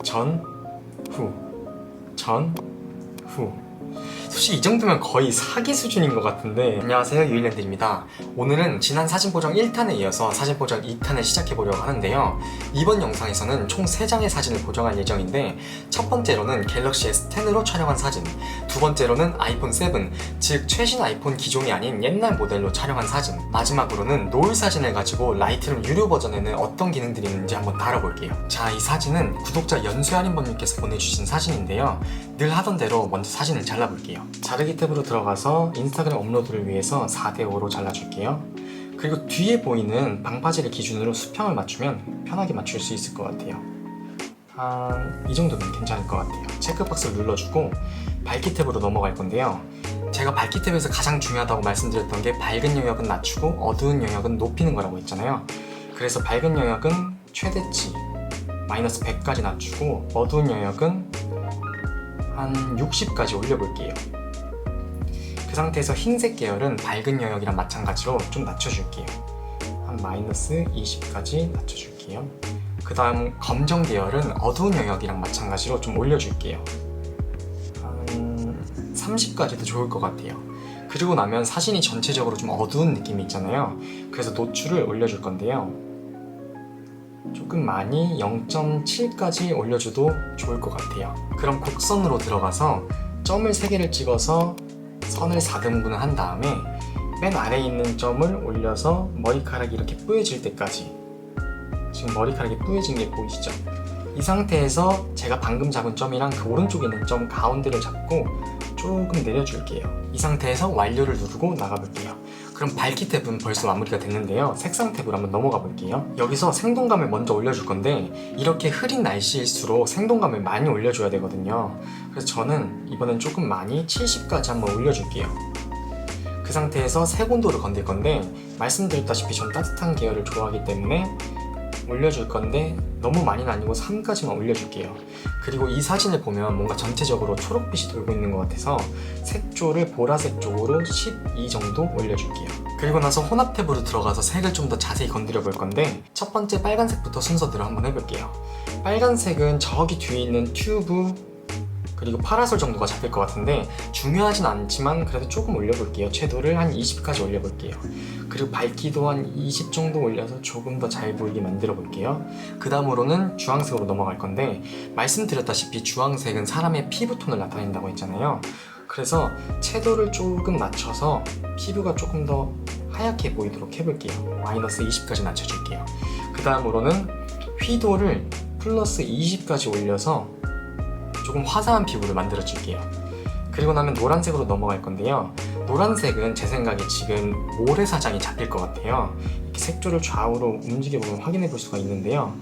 전, 후, 전, 후. 솔직히 이 정도면 거의 사기 수준인 것 같은데. 안녕하세요, 유일랜드입니다. 오늘은 지난 사진보정 1탄에 이어서 사진보정 2탄을 시작해보려고 하는데요. 이번 영상에서는 총 3장의 사진을 보정할 예정인데, 첫 번째로는 갤럭시 S10으로 촬영한 사진, 두 번째로는 아이폰 7, 즉 최신 아이폰 기종이 아닌 옛날 모델로 촬영한 사진, 마지막으로는 노을 사진을 가지고 라이트룸 유료 버전에는 어떤 기능들이 있는지 한번 다뤄볼게요. 자, 이 사진은 구독자 연수할인범님께서 보내주신 사진인데요. 늘 하던 대로 먼저 사진을 잘라볼게요. 자르기 탭으로 들어가서 인스타그램 업로드를 위해서 4:5로 잘라줄게요. 그리고 뒤에 보이는 방파제를 기준으로 수평을 맞추면 편하게 맞출 수 있을 것 같아요. 이 정도면 괜찮을 것 같아요. 체크박스를 눌러주고 밝기 탭으로 넘어갈 건데요. 제가 밝기 탭에서 가장 중요하다고 말씀드렸던 게 밝은 영역은 낮추고 어두운 영역은 높이는 거라고 했잖아요. 그래서 밝은 영역은 최대치 마이너스 100까지 낮추고 어두운 영역은 한 60까지 올려볼게요. 그 상태에서 흰색 계열은 밝은 영역이랑 마찬가지로 좀 낮춰줄게요. 한 마이너스 20까지 낮춰줄게요. 그 다음 검정 계열은 어두운 영역이랑 마찬가지로 좀 올려줄게요. 한 30까지도 좋을 것 같아요. 그리고 나면 사진이 전체적으로 좀 어두운 느낌이 있잖아요. 그래서 노출을 올려줄 건데요. 조금 많이 0.7까지 올려줘도 좋을 것 같아요. 그럼 곡선으로 들어가서 점을 3개를 찍어서 선을 4등분을 한 다음에 맨 아래에 있는 점을 올려서 머리카락이 이렇게 뿌얘질 때까지, 지금 머리카락이 뿌얘진 게 보이시죠? 이 상태에서 제가 방금 잡은 점이랑 그 오른쪽에 있는 점 가운데를 잡고 조금 내려줄게요. 이 상태에서 완료를 누르고 나가볼게요. 그럼 밝기 탭은 벌써 마무리가 됐는데요. 색상 탭으로 한번 넘어가 볼게요. 여기서 생동감을 먼저 올려줄 건데, 이렇게 흐린 날씨일수록 생동감을 많이 올려줘야 되거든요. 그래서 저는 이번엔 조금 많이 70까지 한번 올려줄게요. 그 상태에서 색온도를 건들 건데, 말씀드렸다시피 전 따뜻한 계열을 좋아하기 때문에 올려줄 건데 너무 많이는 아니고 3까지만 올려줄게요. 그리고 이 사진을 보면 뭔가 전체적으로 초록빛이 돌고 있는 것 같아서 색조를 보라색 쪽으로 12 정도 올려줄게요. 그리고 나서 혼합 탭으로 들어가서 색을 좀 더 자세히 건드려 볼 건데, 첫 번째 빨간색부터 순서대로 한번 해볼게요. 빨간색은 저기 뒤에 있는 튜브 그리고 파라솔 정도가 잡힐 것 같은데 중요하진 않지만 그래도 조금 올려볼게요. 채도를 한 20까지 올려볼게요. 그리고 밝기도 한 20 정도 올려서 조금 더 잘 보이게 만들어 볼게요. 그 다음으로는 주황색으로 넘어갈 건데, 말씀드렸다시피 주황색은 사람의 피부톤을 나타낸다고 했잖아요. 그래서 채도를 조금 낮춰서 피부가 조금 더 하얗게 보이도록 해볼게요. 마이너스 20까지 낮춰줄게요. 그 다음으로는 휘도를 플러스 20까지 올려서 조금 화사한 피부를 만들어 줄게요. 그리고 나면 노란색으로 넘어갈 건데요. 노란색은 제 생각에 지금 모래사장이 잡힐 것 같아요. 이렇게 색조를 좌우로 움직여보면 확인해 볼 수가 있는데요.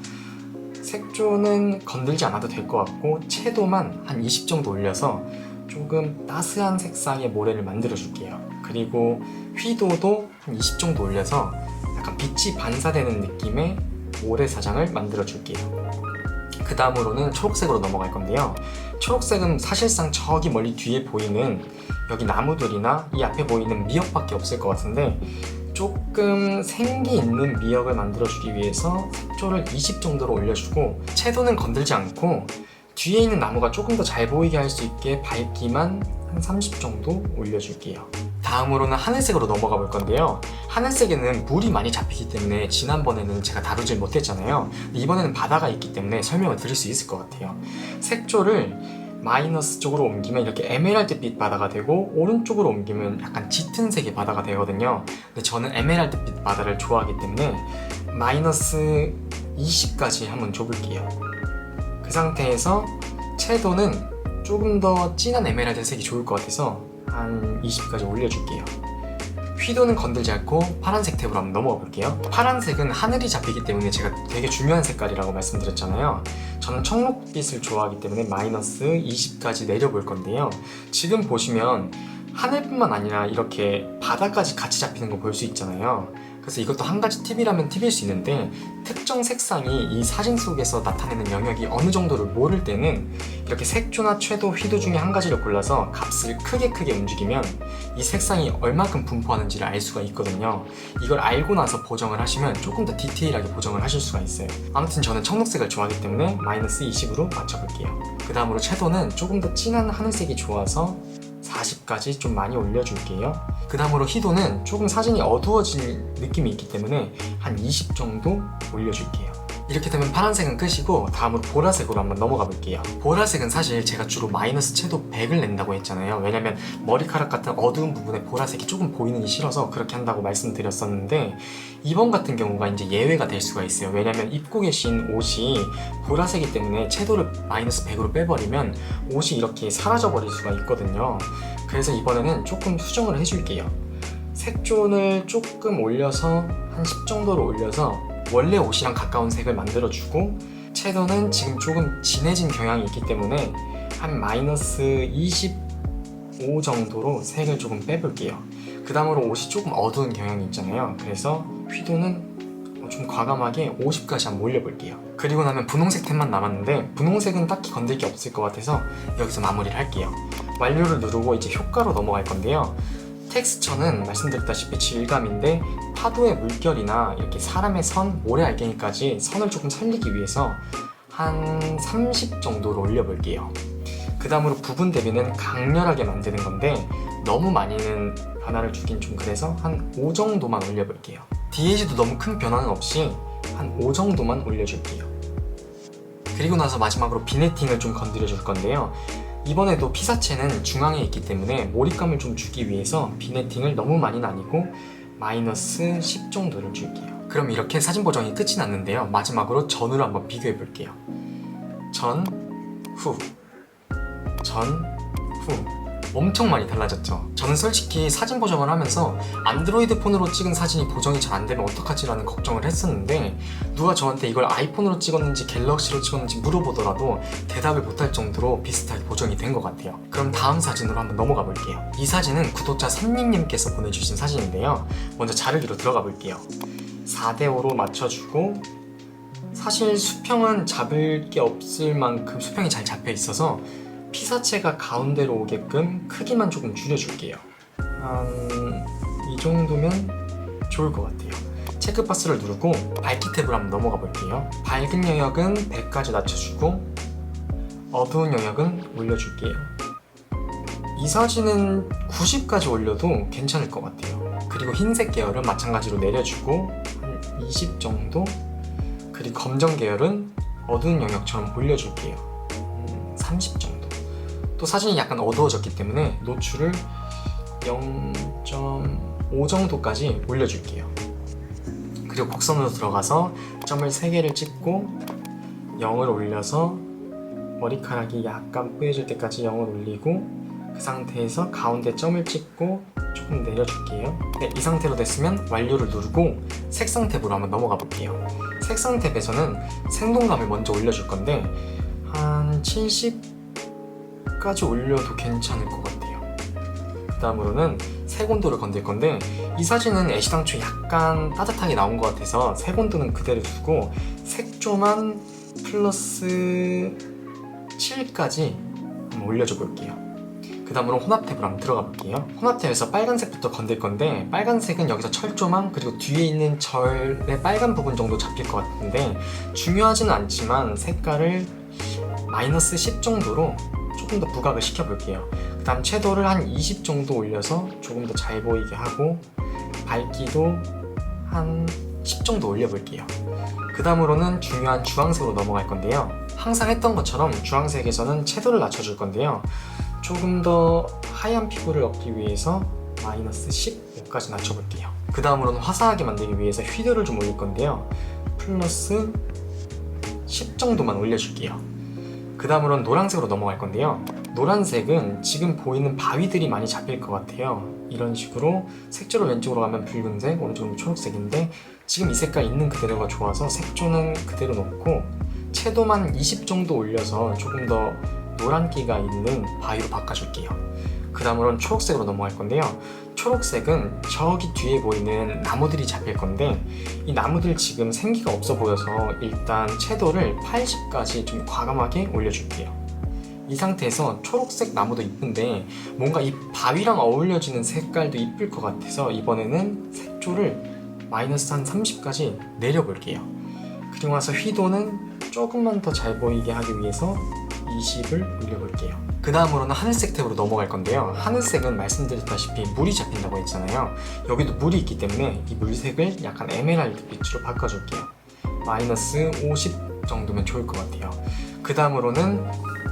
색조는 건들지 않아도 될 것 같고 채도만 한 20 정도 올려서 조금 따스한 색상의 모래를 만들어 줄게요. 그리고 휘도도 한 20 정도 올려서 약간 빛이 반사되는 느낌의 모래사장을 만들어 줄게요. 그 다음으로는 초록색으로 넘어갈 건데요. 초록색은 사실상 저기 멀리 뒤에 보이는 여기 나무들이나 이 앞에 보이는 미역밖에 없을 것 같은데, 조금 생기 있는 미역을 만들어주기 위해서 색조를 20 정도로 올려주고 채도는 건들지 않고 뒤에 있는 나무가 조금 더 잘 보이게 할 수 있게 밝기만 한 30 정도 올려줄게요. 다음으로는 하늘색으로 넘어가 볼 건데요. 하늘색에는 물이 많이 잡히기 때문에 지난번에는 제가 다루질 못했잖아요. 이번에는 바다가 있기 때문에 설명을 드릴 수 있을 것 같아요. 색조를 마이너스 쪽으로 옮기면 이렇게 에메랄드빛 바다가 되고, 오른쪽으로 옮기면 약간 짙은 색의 바다가 되거든요. 근데 저는 에메랄드빛 바다를 좋아하기 때문에 마이너스 20까지 한번 줘볼게요. 그 상태에서 채도는 조금 더 진한 에메랄드 색이 좋을 것 같아서 한 20까지 올려줄게요. 휘도는 건들지 않고 파란색 탭으로 한번 넘어가 볼게요. 파란색은 하늘이 잡히기 때문에 제가 되게 중요한 색깔이라고 말씀드렸잖아요. 저는 청록빛을 좋아하기 때문에 마이너스 20까지 내려볼 건데요. 지금 보시면 하늘뿐만 아니라 이렇게 바다까지 같이 잡히는 거 볼 수 있잖아요. 그래서 이것도 한 가지 팁이라면 팁일 수 있는데, 특정 색상이 이 사진 속에서 나타내는 영역이 어느 정도를 모를 때는 이렇게 색조나 채도, 휘도 중에 한 가지를 골라서 값을 크게 움직이면 이 색상이 얼마큼 분포하는지를 알 수가 있거든요. 이걸 알고 나서 보정을 하시면 조금 더 디테일하게 보정을 하실 수가 있어요. 아무튼 저는 청록색을 좋아하기 때문에 마이너스 20으로 맞춰볼게요. 그 다음으로 채도는 조금 더 진한 하늘색이 좋아서 40까지 좀 많이 올려줄게요. 그 다음으로 휘도는 조금 사진이 어두워질 느낌이 있기 때문에 한 20 정도 올려줄게요. 이렇게 되면 파란색은 끝이고 다음으로 보라색으로 한번 넘어가 볼게요. 보라색은 사실 제가 주로 마이너스 채도 100을 낸다고 했잖아요. 왜냐면 머리카락 같은 어두운 부분에 보라색이 조금 보이는 게 싫어서 그렇게 한다고 말씀드렸었는데, 이번 같은 경우가 이제 예외가 될 수가 있어요. 왜냐면 입고 계신 옷이 보라색이기 때문에 채도를 마이너스 100으로 빼버리면 옷이 이렇게 사라져 버릴 수가 있거든요. 그래서 이번에는 조금 수정을 해줄게요. 색존을 조금 올려서 한 10 정도로 올려서 원래 옷이랑 가까운 색을 만들어주고, 채도는 지금 조금 진해진 경향이 있기 때문에 한 마이너스 25 정도로 색을 조금 빼볼게요. 그 다음으로 옷이 조금 어두운 경향이 있잖아요. 그래서 휘도는 좀 과감하게 50까지 한번 올려볼게요. 그리고 나면 분홍색 템만 남았는데 분홍색은 딱히 건들 게 없을 것 같아서 여기서 마무리를 할게요. 완료를 누르고 이제 효과로 넘어갈 건데요. 텍스처는 말씀드렸다시피 질감인데 파도의 물결이나 이렇게 사람의 선, 모래알갱이까지 선을 조금 살리기 위해서 한 30 정도로 올려볼게요. 그 다음으로 부분 대비는 강렬하게 만드는 건데 너무 많이는 변화를 주긴 좀 그래서 한 5 정도만 올려볼게요. DH도 너무 큰 변화는 없이 한 5 정도만 올려줄게요. 그리고 나서 마지막으로 비네팅을 좀 건드려 줄 건데요. 이번에도 피사체는 중앙에 있기 때문에 몰입감을 좀 주기 위해서 비네팅을 너무 많이는 아니고 마이너스 10 정도를 줄게요. 그럼 이렇게 사진 보정이 끝이 났는데요. 마지막으로 전으로 한번 비교해 볼게요. 전, 후, 전, 후. 엄청 많이 달라졌죠. 저는 솔직히 사진 보정을 하면서 안드로이드 폰으로 찍은 사진이 보정이 잘 안되면 어떡하지 라는 걱정을 했었는데, 누가 저한테 이걸 아이폰으로 찍었는지 갤럭시로 찍었는지 물어보더라도 대답을 못할 정도로 비슷하게 보정이 된 것 같아요. 그럼 다음 사진으로 한번 넘어가 볼게요. 이 사진은 구독자 선님님께서 보내주신 사진인데요. 먼저 자르기로 들어가 볼게요. 4대5로 맞춰주고, 사실 수평은 잡을 게 없을 만큼 수평이 잘 잡혀 있어서 피사체가 가운데로 오게끔 크기만 조금 줄여줄게요. 한 이 정도면 좋을 것 같아요. 체크박스를 누르고 밝기 탭으로 한번 넘어가 볼게요. 밝은 영역은 100까지 낮춰주고 어두운 영역은 올려줄게요. 이 사진은 90까지 올려도 괜찮을 것 같아요. 그리고 흰색 계열은 마찬가지로 내려주고 한 20 정도, 그리고 검정 계열은 어두운 영역처럼 올려줄게요. 30 정도. 또 사진이 약간 어두워졌기 때문에 노출을 0.5 정도까지 올려줄게요. 그리고 곡선으로 들어가서 점을 3개를 찍고 0을 올려서 머리카락이 약간 뿌얘질 때까지 0을 올리고, 그 상태에서 가운데 점을 찍고 조금 내려줄게요. 네, 이 상태로 됐으면 완료를 누르고 색상 탭으로 한번 넘어가 볼게요. 색상 탭에서는 생동감을 먼저 올려줄 건데 한 70까지 올려도 괜찮을 것 같아요. 그 다음으로는 색온도를 건들 건데, 이 사진은 애시당초 약간 따뜻하게 나온 것 같아서 색온도는 그대로 두고 색조만 플러스 7까지 한번 올려줘 볼게요. 그 다음으로 혼합 탭으로 한번 들어가 볼게요. 혼합 탭에서 빨간색부터 건들 건데, 빨간색은 여기서 철조망 그리고 뒤에 있는 절의 빨간 부분 정도 잡힐 것 같은데 중요하지는 않지만 색깔을 마이너스 10 정도로 조금 더 부각을 시켜볼게요. 그 다음 채도를 한 20 정도 올려서 조금 더 잘 보이게 하고 밝기도 한 10 정도 올려볼게요. 그 다음으로는 중요한 주황색으로 넘어갈 건데요. 항상 했던 것처럼 주황색에서는 채도를 낮춰줄 건데요. 조금 더 하얀 피부를 얻기 위해서 마이너스 15까지 낮춰볼게요. 그 다음으로는 화사하게 만들기 위해서 휘도를 좀 올릴 건데요. 플러스 10 정도만 올려줄게요. 그 다음으로는 노란색으로 넘어갈 건데요. 노란색은 지금 보이는 바위들이 많이 잡힐 것 같아요. 이런 식으로 색조를 왼쪽으로 가면 붉은색, 오른쪽으로 초록색인데 지금 이 색깔 있는 그대로가 좋아서 색조는 그대로 놓고 채도만 20 정도 올려서 조금 더 노란기가 있는 바위로 바꿔줄게요. 그 다음으로는 초록색으로 넘어갈 건데요. 초록색은 저기 뒤에 보이는 나무들이 잡힐 건데 이 나무들 지금 생기가 없어 보여서 일단 채도를 80까지 좀 과감하게 올려줄게요. 이 상태에서 초록색 나무도 이쁜데 뭔가 이 바위랑 어울려지는 색깔도 이쁠 것 같아서 이번에는 색조를 마이너스 한 30까지 내려볼게요. 그리고 나서 휘도는 조금만 더 잘 보이게 하기 위해서 20을 올려볼게요. 그 다음으로는 하늘색 탭으로 넘어갈 건데요. 하늘색은 말씀드렸다시피 물이 잡힌다고 했잖아요. 여기도 물이 있기 때문에 이 물색을 약간 에메랄드 빛으로 바꿔줄게요. 마이너스 50 정도면 좋을 것 같아요. 그 다음으로는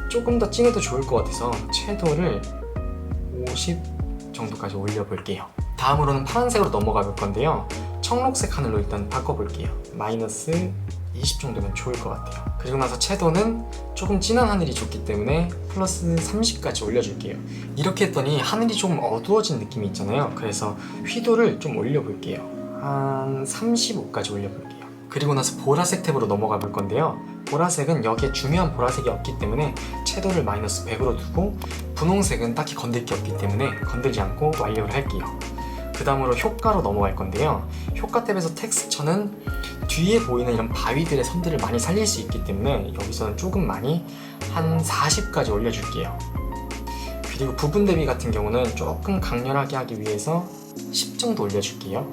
조금 더 진해도 좋을 것 같아서 채도를 50 정도까지 올려볼게요. 다음으로는 파란색으로 넘어가 볼 건데요. 청록색 하늘로 일단 바꿔볼게요. 마이너스 20 정도면 좋을 것 같아요. 그리고 나서 채도는 조금 진한 하늘이 좋기 때문에 플러스 30까지 올려줄게요. 이렇게 했더니 하늘이 조금 어두워진 느낌이 있잖아요. 그래서 휘도를 좀 올려볼게요. 한 35까지 올려볼게요. 그리고 나서 보라색 탭으로 넘어가 볼 건데요. 보라색은 여기에 중요한 보라색이 없기 때문에 채도를 마이너스 100으로 두고 분홍색은 딱히 건들 게 없기 때문에 건들지 않고 완료를 할게요. 그 다음으로 효과로 넘어갈 건데요. 효과 탭에서 텍스처는 뒤에 보이는 이런 바위들의 선들을 많이 살릴 수 있기 때문에 여기서는 조금 많이 한 40까지 올려줄게요. 그리고 부분 대비 같은 경우는 조금 강렬하게 하기 위해서 10 정도 올려줄게요.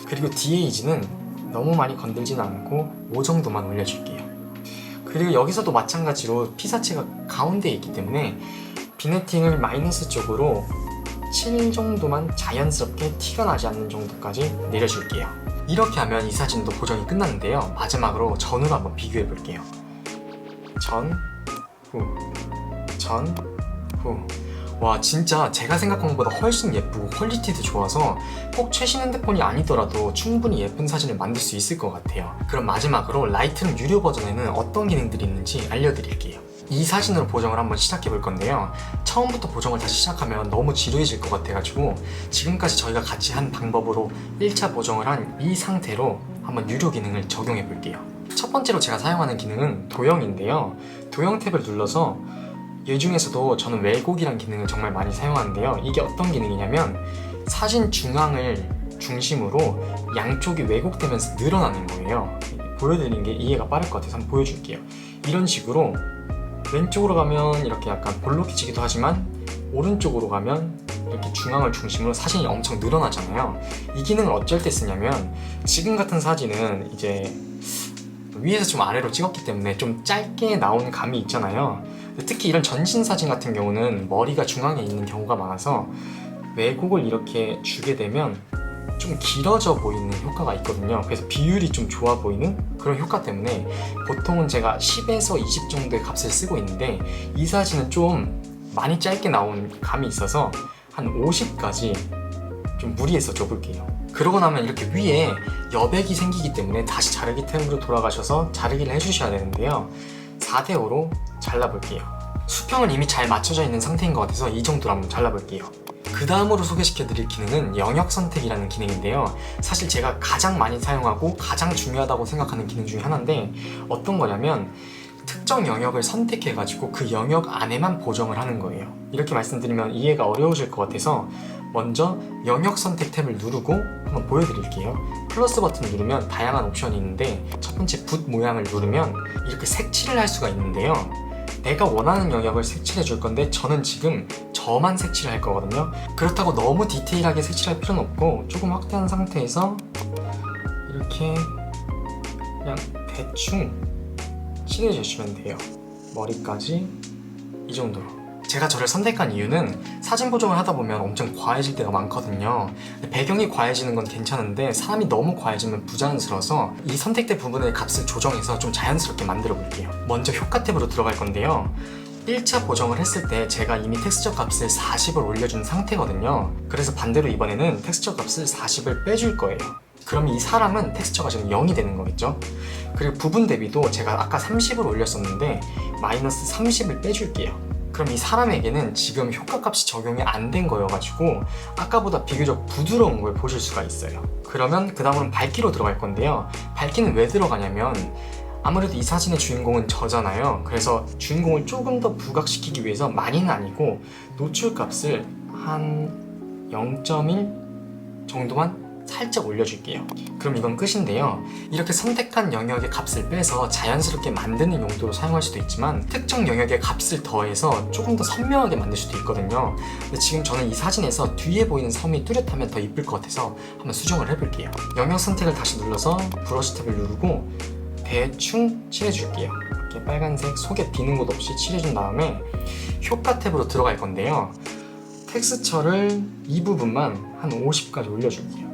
그리고 디에이지는 너무 많이 건들진 않고 5 정도만 올려줄게요. 그리고 여기서도 마찬가지로 피사체가 가운데에 있기 때문에 비네팅을 마이너스 쪽으로 7 정도만 자연스럽게 티가 나지 않는 정도까지 내려줄게요. 이렇게 하면 이 사진도 보정이 끝났는데요. 마지막으로 전으로 한번 비교해 볼게요. 전, 후, 전, 후. 와, 진짜 제가 생각한 것보다 훨씬 예쁘고 퀄리티도 좋아서 꼭 최신 핸드폰이 아니더라도 충분히 예쁜 사진을 만들 수 있을 것 같아요. 그럼 마지막으로 라이트룸 유료 버전에는 어떤 기능들이 있는지 알려드릴게요. 이 사진으로 보정을 한번 시작해 볼 건데요. 처음부터 보정을 다시 시작하면 너무 지루해질 것 같아가지고 지금까지 저희가 같이 한 방법으로 1차 보정을 한 이 상태로 한번 유료 기능을 적용해 볼게요. 첫 번째로 제가 사용하는 기능은 도형인데요. 도형 탭을 눌러서 이 중에서도 저는 왜곡이란 기능을 정말 많이 사용하는데요. 이게 어떤 기능이냐면 사진 중앙을 중심으로 양쪽이 왜곡되면서 늘어나는 거예요. 보여드리는 게 이해가 빠를 것 같아서 한번 보여줄게요. 이런 식으로 왼쪽으로 가면 이렇게 약간 볼록해지기도 하지만 오른쪽으로 가면 이렇게 중앙을 중심으로 사진이 엄청 늘어나잖아요. 이 기능을 어쩔 때 쓰냐면 지금 같은 사진은 이제 위에서 좀 아래로 찍었기 때문에 좀 짧게 나온 감이 있잖아요. 특히 이런 전신 사진 같은 경우는 머리가 중앙에 있는 경우가 많아서 왜곡을 이렇게 주게 되면 좀 길어져 보이는 효과가 있거든요. 그래서 비율이 좀 좋아 보이는 그런 효과 때문에 보통은 제가 10에서 20 정도의 값을 쓰고 있는데 이 사진은 좀 많이 짧게 나온 감이 있어서 한 50까지 좀 무리해서 줘볼게요. 그러고 나면 이렇게 위에 여백이 생기기 때문에 다시 자르기 탭으로 돌아가셔서 자르기를 해주셔야 되는데요. 4대5로 잘라볼게요. 수평은 이미 잘 맞춰져 있는 상태인 것 같아서 이 정도로 한번 잘라볼게요. 그 다음으로 소개시켜드릴 기능은 영역 선택이라는 기능인데요. 사실 제가 가장 많이 사용하고 가장 중요하다고 생각하는 기능 중에 하나인데 어떤 거냐면 특정 영역을 선택해가지고 그 영역 안에만 보정을 하는 거예요. 이렇게 말씀드리면 이해가 어려우실 것 같아서 먼저 영역 선택 탭을 누르고 한번 보여드릴게요. 플러스 버튼을 누르면 다양한 옵션이 있는데 첫 번째 붓 모양을 누르면 이렇게 색칠을 할 수가 있는데요. 내가 원하는 영역을 색칠해 줄 건데 저는 지금 저만 색칠을 할 거거든요. 그렇다고 너무 디테일하게 색칠할 필요는 없고 조금 확대한 상태에서 이렇게 그냥 대충 칠해 주시면 돼요. 머리까지 이 정도로. 제가 저를 선택한 이유는 사진 보정을 하다 보면 엄청 과해질 때가 많거든요. 배경이 과해지는 건 괜찮은데 사람이 너무 과해지면 부자연스러워서 이 선택된 부분의 값을 조정해서 좀 자연스럽게 만들어 볼게요. 먼저 효과 탭으로 들어갈 건데요. 1차 보정을 했을 때 제가 이미 텍스처 값을 40을 올려준 상태거든요. 그래서 반대로 이번에는 텍스처 값을 40을 빼줄 거예요. 그럼 이 사람은 텍스처가 지금 0이 되는 거겠죠? 그리고 부분 대비도 제가 아까 30을 올렸었는데 마이너스 30을 빼줄게요. 그럼 이 사람에게는 지금 효과값이 적용이 안 된 거여가지고 아까보다 비교적 부드러운 걸 보실 수가 있어요. 그러면 그 다음으로는 밝기로 들어갈 건데요. 밝기는 왜 들어가냐면 아무래도 이 사진의 주인공은 저잖아요. 그래서 주인공을 조금 더 부각시키기 위해서 많이는 아니고 노출값을 한 0.1 정도만 살짝 올려줄게요. 그럼 이건 끝인데요. 이렇게 선택한 영역의 값을 빼서 자연스럽게 만드는 용도로 사용할 수도 있지만 특정 영역의 값을 더해서 조금 더 선명하게 만들 수도 있거든요. 근데 지금 저는 이 사진에서 뒤에 보이는 섬이 뚜렷하면 더 이쁠 것 같아서 한번 수정을 해볼게요. 영역 선택을 다시 눌러서 브러쉬 탭을 누르고 대충 칠해줄게요. 이렇게 빨간색 속에 비는 곳 없이 칠해준 다음에 효과 탭으로 들어갈 건데요. 텍스처를 이 부분만 한 50까지 올려줄게요.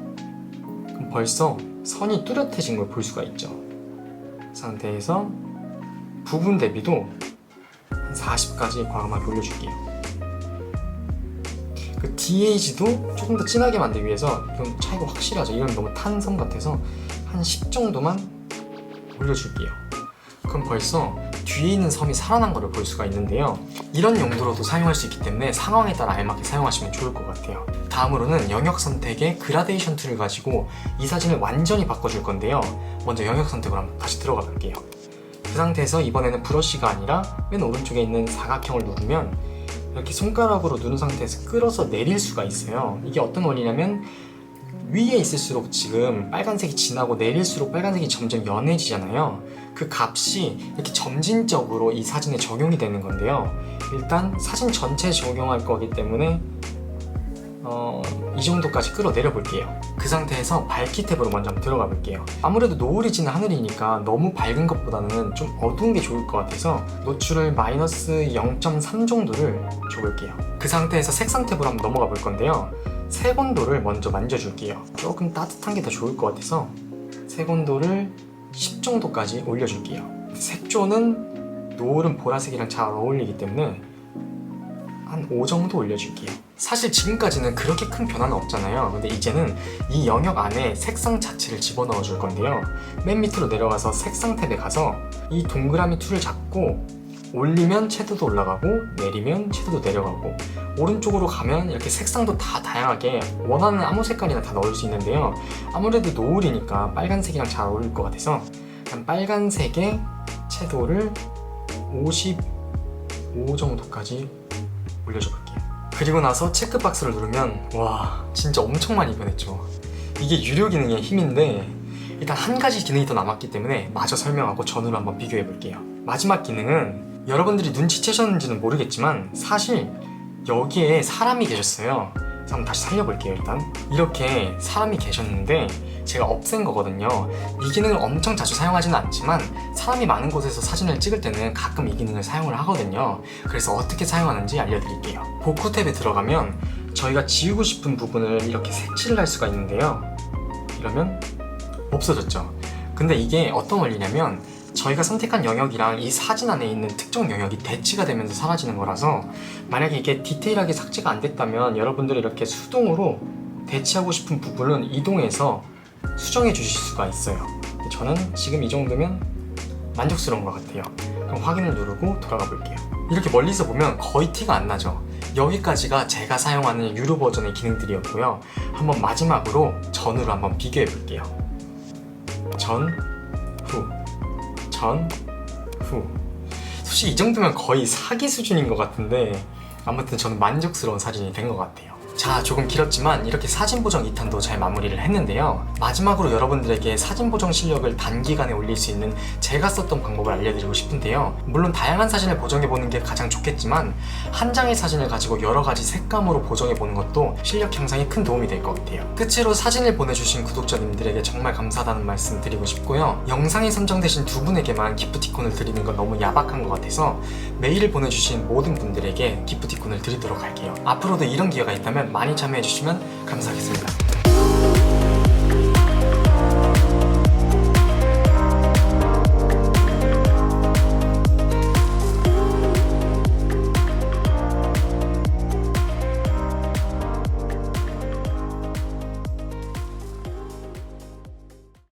그럼 벌써 선이 뚜렷해진 걸 볼 수가 있죠. 그 상태에서 부분 대비도 한 40까지 과감하게 올려줄게요. 그 DH도 조금 더 진하게 만들기 위해서 이건 차이가 확실하죠. 이건 너무 탄 선 같아서 한 10 정도만 올려줄게요. 그럼 벌써 뒤에 있는 섬이 살아난 것을 볼 수가 있는데요. 이런 용도로도 사용할 수 있기 때문에 상황에 따라 알맞게 사용하시면 좋을 것 같아요. 다음으로는 영역 선택의 그라데이션 툴을 가지고 이 사진을 완전히 바꿔줄 건데요. 먼저 영역 선택으로 한번 다시 들어가 볼게요. 그 상태에서 이번에는 브러쉬가 아니라 맨 오른쪽에 있는 사각형을 누르면 이렇게 손가락으로 누른 상태에서 끌어서 내릴 수가 있어요. 이게 어떤 원리냐면 위에 있을수록 지금 빨간색이 진하고 내릴수록 빨간색이 점점 연해지잖아요. 그 값이 이렇게 점진적으로 이 사진에 적용이 되는 건데요. 일단 사진 전체에 적용할 거기 때문에 이 정도까지 끌어내려 볼게요. 그 상태에서 밝기 탭으로 먼저 한번 들어가 볼게요. 아무래도 노을이 지는 하늘이니까 너무 밝은 것보다는 좀 어두운 게 좋을 것 같아서 노출을 마이너스 0.3 정도를 줘볼게요. 그 상태에서 색상 탭으로 한번 넘어가 볼 건데요. 색온도를 먼저 만져줄게요. 조금 따뜻한 게 더 좋을 것 같아서 색온도를 10 정도까지 올려줄게요. 색조는 노을은 보라색이랑 잘 어울리기 때문에 한 5 정도 올려줄게요. 사실 지금까지는 그렇게 큰 변화는 없잖아요. 근데 이제는 이 영역 안에 색상 자체를 집어넣어 줄 건데요. 맨 밑으로 내려가서 색상 탭에 가서 이 동그라미 툴을 잡고 올리면 채도도 올라가고 내리면 채도도 내려가고 오른쪽으로 가면 이렇게 색상도 다 다양하게 원하는 아무 색깔이나 다 넣을 수 있는데요. 아무래도 노을이니까 빨간색이랑 잘 어울릴 것 같아서 그냥 빨간색의 채도를 55 정도까지 올려줘 볼게요. 그리고 나서 체크박스를 누르면 와 진짜 엄청 많이 변했죠. 이게 유료 기능의 힘인데 일단 한 가지 기능이 더 남았기 때문에 마저 설명하고 전후로 한번 비교해 볼게요. 마지막 기능은 여러분들이 눈치채셨는지는 모르겠지만 사실 여기에 사람이 계셨어요. 그래서 한번 다시 살려볼게요. 일단 이렇게 사람이 계셨는데 제가 없앤 거거든요. 이 기능을 엄청 자주 사용하지는 않지만 사람이 많은 곳에서 사진을 찍을 때는 가끔 이 기능을 사용을 하거든요. 그래서 어떻게 사용하는지 알려드릴게요. 복구 탭에 들어가면 저희가 지우고 싶은 부분을 이렇게 색칠을 할 수가 있는데요. 이러면 없어졌죠. 근데 이게 어떤 원리냐면 저희가 선택한 영역이랑 이 사진 안에 있는 특정 영역이 대치가 되면서 사라지는 거라서 만약에 이게 디테일하게 삭제가 안 됐다면 여러분들이 이렇게 수동으로 대치하고 싶은 부분은 이동해서 수정해 주실 수가 있어요. 저는 지금 이 정도면 만족스러운 것 같아요. 그럼 확인을 누르고 돌아가 볼게요. 이렇게 멀리서 보면 거의 티가 안 나죠. 여기까지가 제가 사용하는 유료 버전의 기능들이었고요. 한번 마지막으로 전후로 한번 비교해 볼게요. 전, 후, 전, 후. 솔직히 이 정도면 거의 사기 수준인 것 같은데 아무튼 저는 만족스러운 사진이 된 것 같아요. 자, 조금 길었지만 이렇게 사진 보정 2탄도 잘 마무리를 했는데요. 마지막으로 여러분들에게 사진 보정 실력을 단기간에 올릴 수 있는 제가 썼던 방법을 알려드리고 싶은데요. 물론 다양한 사진을 보정해보는 게 가장 좋겠지만 한 장의 사진을 가지고 여러 가지 색감으로 보정해보는 것도 실력 향상에 큰 도움이 될 것 같아요. 끝으로 사진을 보내주신 구독자님들에게 정말 감사하다는 말씀 드리고 싶고요. 영상에 선정되신 두 분에게만 기프티콘을 드리는 건 너무 야박한 것 같아서 메일을 보내주신 모든 분들에게 기프티콘을 드리도록 할게요. 앞으로도 이런 기회가 있다면 많이 참여해주시면 감사하겠습니다.